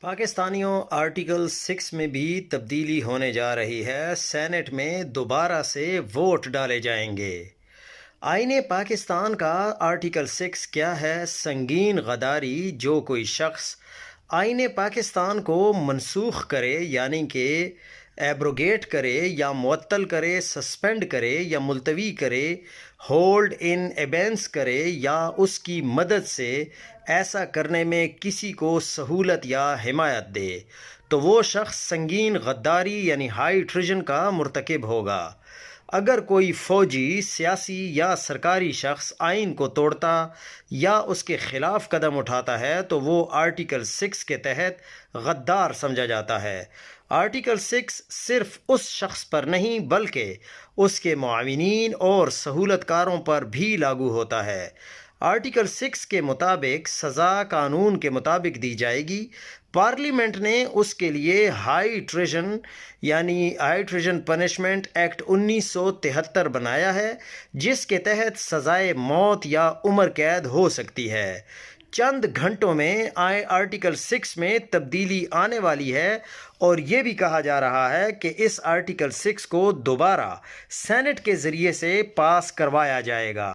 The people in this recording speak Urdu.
پاکستانیوں آرٹیکل 6 میں بھی تبدیلی ہونے جا رہی ہے۔ سینٹ میں دوبارہ سے ووٹ ڈالے جائیں گے۔ آئین پاکستان کا آرٹیکل 6 کیا ہے؟ سنگین غداری جو کوئی شخص آئین پاکستان کو منسوخ کرے، یعنی کہ ایبروگیٹ کرے یا معطل کرے، سسپینڈ کرے یا ملتوی کرے، ہولڈ ان ایبینس کرے یا اس کی مدد سے ایسا کرنے میں کسی کو سہولت یا حمایت دے، تو وہ شخص سنگین غداری یعنی ہائی ٹریژن کا مرتکب ہوگا۔ اگر کوئی فوجی، سیاسی یا سرکاری شخص آئین کو توڑتا یا اس کے خلاف قدم اٹھاتا ہے تو وہ آرٹیکل 6 کے تحت غدار سمجھا جاتا ہے۔ آرٹیکل 6 صرف اس شخص پر نہیں بلکہ اس کے معاونین اور سہولت کاروں پر بھی لاگو ہوتا ہے۔ آرٹیکل 6 کے مطابق سزا قانون کے مطابق دی جائے گی۔ پارلیمنٹ نے اس کے لیے ہائی ٹریژن پنشمنٹ ایکٹ 1973 بنایا ہے، جس کے تحت سزائے موت یا عمر قید ہو سکتی ہے۔ چند گھنٹوں میں آرٹیکل 6 میں تبدیلی آنے والی ہے اور یہ بھی کہا جا رہا ہے کہ اس آرٹیکل 6 کو دوبارہ سینٹ کے ذریعے سے پاس کروایا جائے گا۔